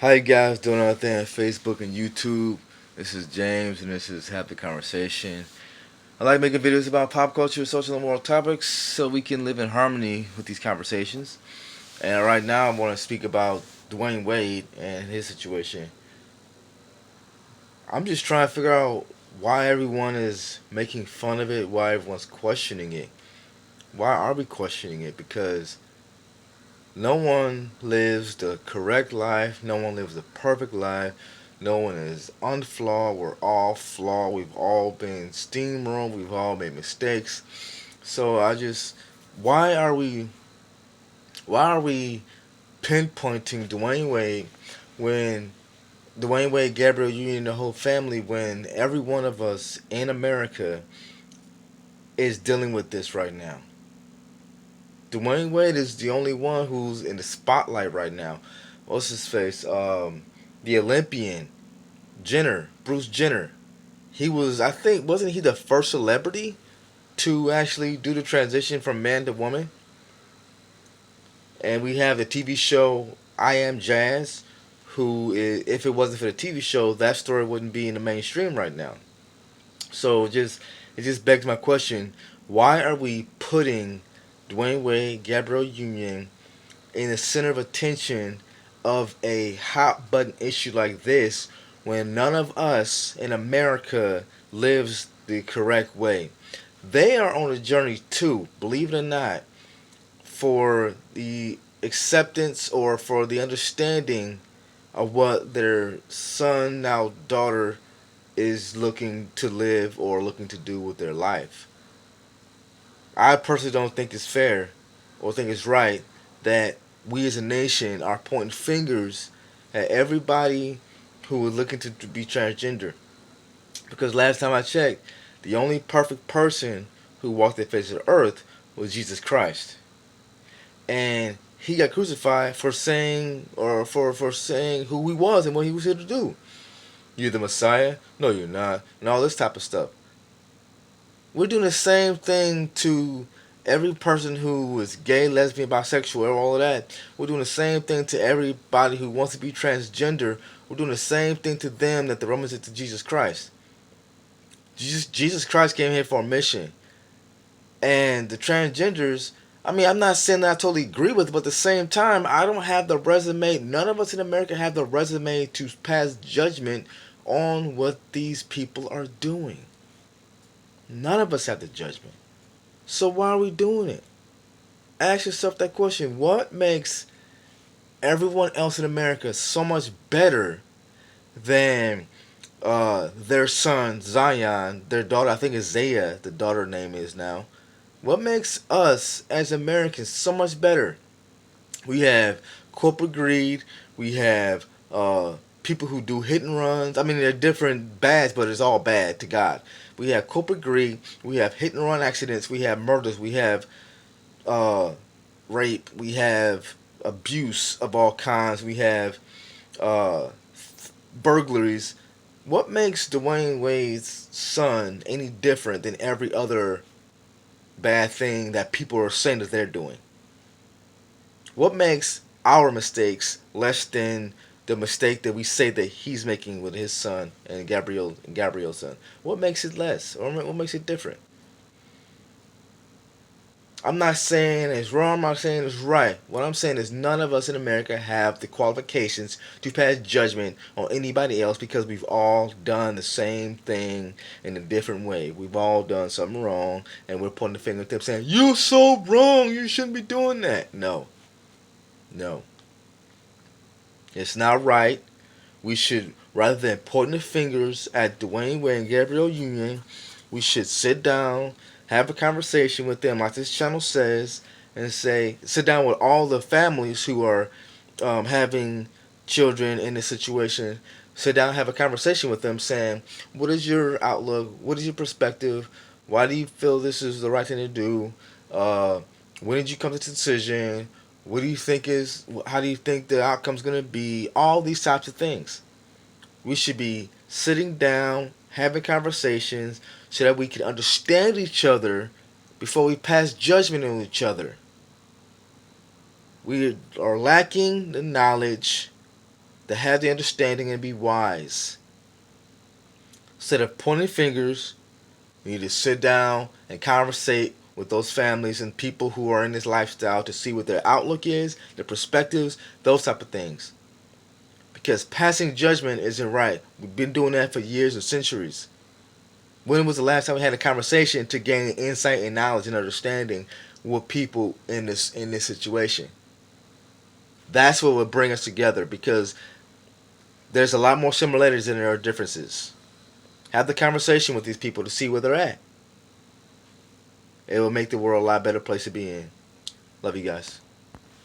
How you guys doing out there on Facebook and YouTube? This is James and this is Happy Conversation. I like making videos about pop culture, social and moral topics so we can live in harmony with these conversations. And right now I want to speak about Dwayne Wade and his situation. I'm just trying to figure out why everyone is making fun of it, why everyone's questioning it. Why are we questioning it? Because no one lives the correct life, no one lives the perfect life. No one is unflawed. We're all flawed. We've all been steamrolled. We've all made mistakes. So why are we, why are we pinpointing Dwayne Wade when Dwayne Wade, Gabrielle Union, the whole family, when every one of us in America is dealing with this right now? Dwayne Wade is the only one who's in the spotlight right now. What's his face? The Olympian, Bruce Jenner. He was, I think, wasn't he the first celebrity to actually do the transition from man to woman? And we have the TV show I Am Jazz, who, if it wasn't for the TV show, that story wouldn't be in the mainstream right now. So it just begs my question: why are we putting Dwayne Wade, Gabrielle Union in the center of attention of a hot button issue like this when none of us in America lives the correct way? They are on a journey too, believe it or not, for the acceptance or for the understanding of what their son, now daughter, is looking to live or looking to do with their life. I personally don't think it's fair or think it's right that we as a nation are pointing fingers at everybody who is looking to be transgender. Because last time I checked, the only perfect person who walked the face of the earth was Jesus Christ. And he got crucified for saying for saying who he was and what he was here to do. You're the Messiah? No, you're not. And all this type of stuff. We're doing the same thing to every person who is gay, lesbian, bisexual, all of that. We're doing the same thing to everybody who wants to be transgender. We're doing the same thing to them that the Romans did to Jesus Christ. Jesus Christ came here for a mission. And the transgenders, I mean, I'm not saying that I totally agree with it, but at the same time, I don't have the resume. None of us in America have the resume to pass judgment on what these people are doing. None of us have the judgment. So why are we doing it? Ask yourself that question. What makes everyone else in America so much better than their son Zion, their daughter, I think it's Zaya, the daughter name is now. What makes us as Americans so much better? We have corporate greed. We have people who do hit and runs. I mean, they're different bads, but it's all bad to God. We have corporate greed. We have hit and run accidents. We have murders. We have uh, rape. We have abuse of all kinds. We have uh, burglaries. What makes Dwayne Wade's son any different than every other bad thing that people are saying that they're doing? What makes our mistakes less than the mistake that we say that he's making with his son and Gabrielle's son? What makes it less, or what makes it different? I'm not saying it's wrong. I'm not saying it's right. What I'm saying is none of us in America have the qualifications to pass judgment on anybody else because we've all done the same thing in a different way. We've all done something wrong, and we're pointing the finger at them saying, "You're so wrong. You shouldn't be doing that." No, no, it's not right. We should, rather than pointing the fingers at Dwayne Wade and Gabrielle Union, we should sit down, have a conversation with them, like this channel says, and say, sit down with all the families who are having children in this situation. Sit down, have a conversation with them, saying, what is your outlook? What is your perspective? Why do you feel this is the right thing to do? When did you come to this decision? What do you think is? How do you think the outcome's gonna be? All these types of things. We should be sitting down, having conversations, so that we can understand each other before we pass judgment on each other. We are lacking the knowledge to have the understanding and be wise. Instead of pointing fingers, you need to sit down and conversate with those families and people who are in this lifestyle to see what their outlook is, their perspectives, those type of things. Because passing judgment isn't right. We've been doing that for years and centuries. When was the last time we had a conversation to gain insight and knowledge and understanding with people in this situation? That's what would bring us together, because there's a lot more similarities than there are differences. Have the conversation with these people to see where they're at. It will make the world a lot better place to be in. Love you guys.